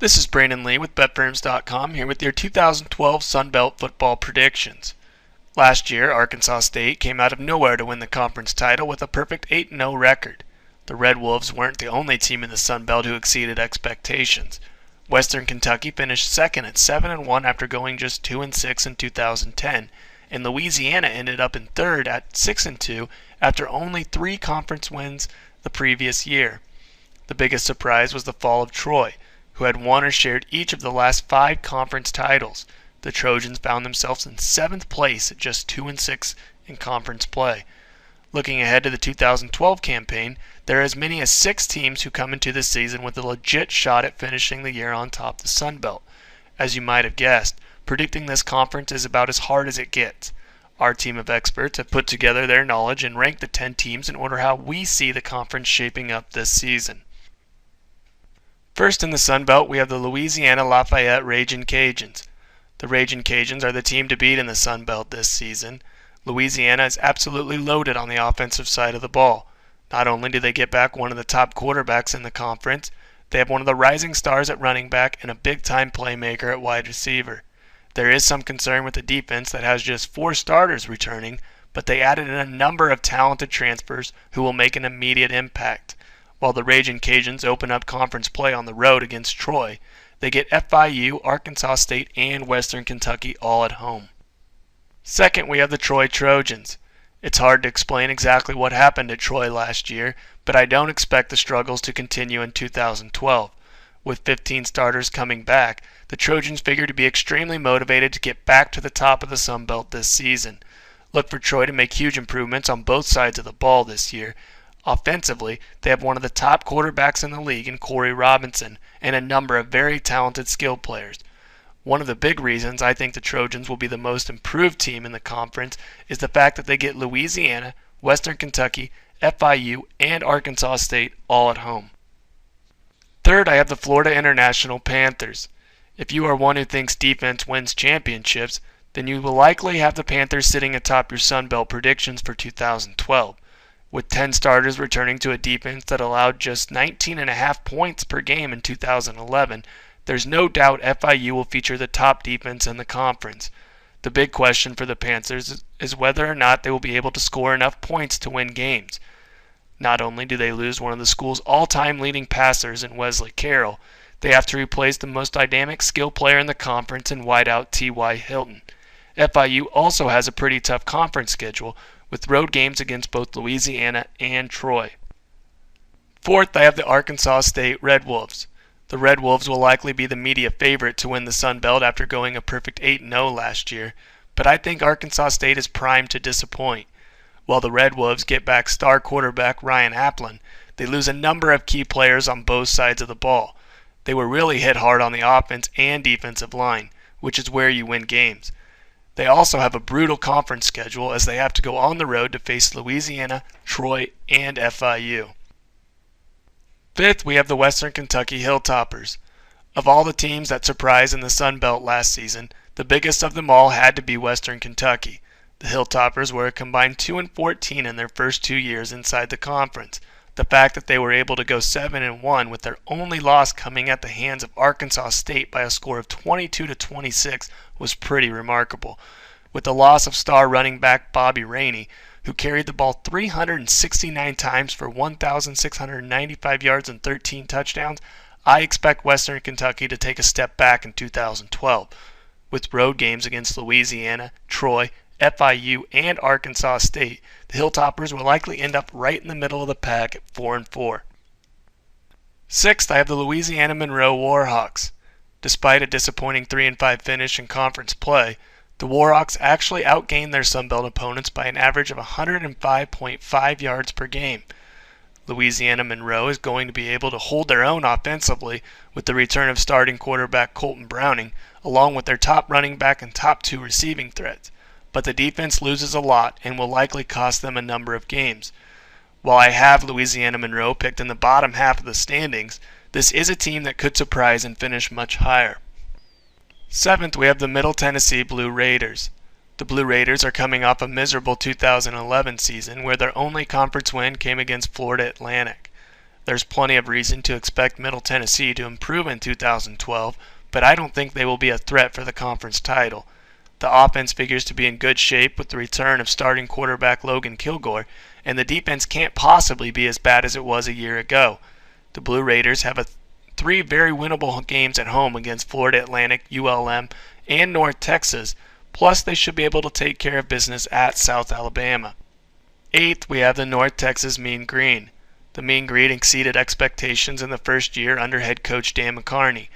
This is Brandon Lee with BetFirms.com here with your 2012 Sun Belt football predictions. Last year, Arkansas State came out of nowhere to win the conference title with a perfect 8-0 record. The Red Wolves weren't the only team in the Sun Belt who exceeded expectations. Western Kentucky finished second at 7-1 after going just 2-6 in 2010, and Louisiana ended up in third at 6-2 after only 3 conference wins the previous year. The biggest surprise was the fall of Troy, who had won or shared each of the last 5 conference titles. The Trojans found themselves in 7th place at just 2-6 in conference play. Looking ahead to the 2012 campaign, there are as many as 6 teams who come into the season with a legit shot at finishing the year on top of the Sun Belt. As you might have guessed, predicting this conference is about as hard as it gets. Our team of experts have put together their knowledge and ranked the 10 teams in order how we see the conference shaping up this season. First in the Sun Belt, we have the Louisiana Lafayette Ragin' Cajuns. The Ragin' Cajuns are the team to beat in the Sun Belt this season. Louisiana is absolutely loaded on the offensive side of the ball. Not only do they get back one of the top quarterbacks in the conference, they have one of the rising stars at running back and a big-time playmaker at wide receiver. There is some concern with the defense that has just 4 starters returning, but they added in a number of talented transfers who will make an immediate impact. While the Ragin' Cajuns open up conference play on the road against Troy, they get FIU, Arkansas State, and Western Kentucky all at home. Second, we have the Troy Trojans. It's hard to explain exactly what happened at Troy last year, but I don't expect the struggles to continue in 2012. With 15 starters coming back, the Trojans figure to be extremely motivated to get back to the top of the Sun Belt this season. Look for Troy to make huge improvements on both sides of the ball this year. Offensively, they have one of the top quarterbacks in the league in Corey Robinson and a number of very talented skill players. One of the big reasons I think the Trojans will be the most improved team in the conference is the fact that they get Louisiana, Western Kentucky, FIU, and Arkansas State all at home. Third, I have the Florida International Panthers. If you are one who thinks defense wins championships, then you will likely have the Panthers sitting atop your Sun Belt predictions for 2012. With 10 starters returning to a defense that allowed just 19.5 points per game in 2011, there's no doubt FIU will feature the top defense in the conference. The big question for the Panthers is whether or not they will be able to score enough points to win games. Not only do they lose one of the school's all-time leading passers in Wesley Carroll, they have to replace the most dynamic skill player in the conference in wideout T.Y. Hilton. FIU also has a pretty tough conference schedule, with road games against both Louisiana and Troy. Fourth, I have the Arkansas State Red Wolves. The Red Wolves will likely be the media favorite to win the Sun Belt after going a perfect 8-0 last year, but I think Arkansas State is primed to disappoint. While the Red Wolves get back star quarterback Ryan Applin, they lose a number of key players on both sides of the ball. They were really hit hard on the offense and defensive line, which is where you win games. They also have a brutal conference schedule as they have to go on the road to face Louisiana, Troy, and FIU. Fifth, we have the Western Kentucky Hilltoppers. Of all the teams that surprised in the Sun Belt last season, the biggest of them all had to be Western Kentucky. The Hilltoppers were a combined 2-14 in their first 2 years inside the conference. The fact that they were able to go 7-1 with their only loss coming at the hands of Arkansas State by a score of 22-26 was pretty remarkable. With the loss of star running back Bobby Rainey, who carried the ball 369 times for 1,695 yards and 13 touchdowns, I expect Western Kentucky to take a step back in 2012. With road games against Louisiana, Troy, FIU, and Arkansas State, the Hilltoppers will likely end up right in the middle of the pack at 4-4. Sixth, I have the Louisiana Monroe Warhawks. Despite a disappointing 3-5 finish in conference play, the Warhawks actually outgained their Sun Belt opponents by an average of 105.5 yards per game. Louisiana Monroe is going to be able to hold their own offensively with the return of starting quarterback Colton Browning, along with their top running back and top 2 receiving threats. But the defense loses a lot and will likely cost them a number of games. While I have Louisiana Monroe picked in the bottom half of the standings, this is a team that could surprise and finish much higher. Seventh, we have the Middle Tennessee Blue Raiders. The Blue Raiders are coming off a miserable 2011 season where their only conference win came against Florida Atlantic. There's plenty of reason to expect Middle Tennessee to improve in 2012, but I don't think they will be a threat for the conference title. The offense figures to be in good shape with the return of starting quarterback Logan Kilgore, and the defense can't possibly be as bad as it was a year ago. The Blue Raiders have three very winnable games at home against Florida Atlantic, ULM, and North Texas, plus they should be able to take care of business at South Alabama. 8th, we have the North Texas Mean Green. The Mean Green exceeded expectations in the first year under head coach Dan McCarney,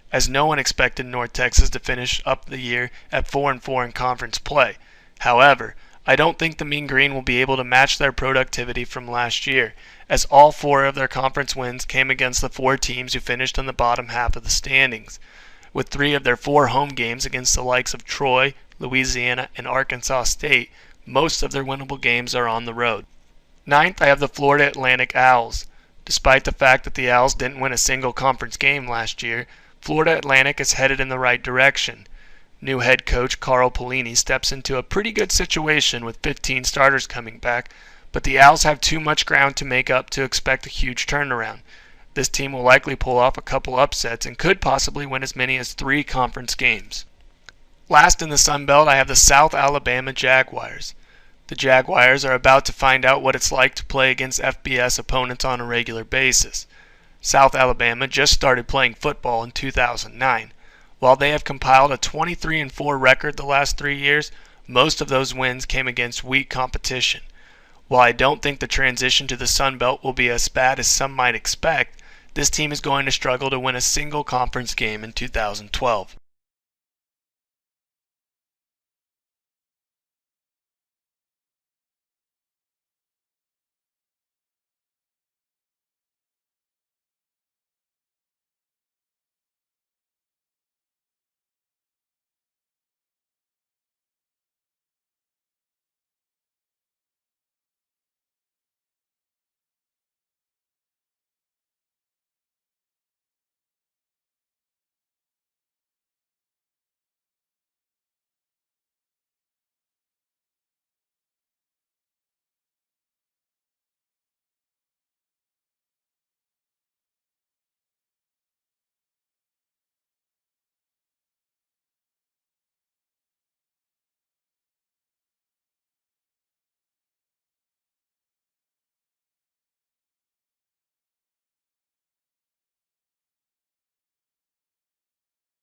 as no one expected North Texas to finish up the year at 4-4 in conference play. However, I don't think the Mean Green will be able to match their productivity from last year, as all 4 of their conference wins came against the 4 teams who finished in the bottom half of the standings. With 3 of their 4 home games against the likes of Troy, Louisiana, and Arkansas State, most of their winnable games are on the road. 9th, I have the Florida Atlantic Owls. Despite the fact that the Owls didn't win a single conference game last year, Florida Atlantic is headed in the right direction. New head coach Carl Pelini steps into a pretty good situation with 15 starters coming back, but the Owls have too much ground to make up to expect a huge turnaround. This team will likely pull off a couple upsets and could possibly win as many as 3 conference games. Last in the Sun Belt, I have the South Alabama Jaguars. The Jaguars are about to find out what it's like to play against FBS opponents on a regular basis. South Alabama just started playing football in 2009. While they have compiled a 23-4 record the last 3 years, most of those wins came against weak competition. While I don't think the transition to the Sun Belt will be as bad as some might expect, this team is going to struggle to win a single conference game in 2012.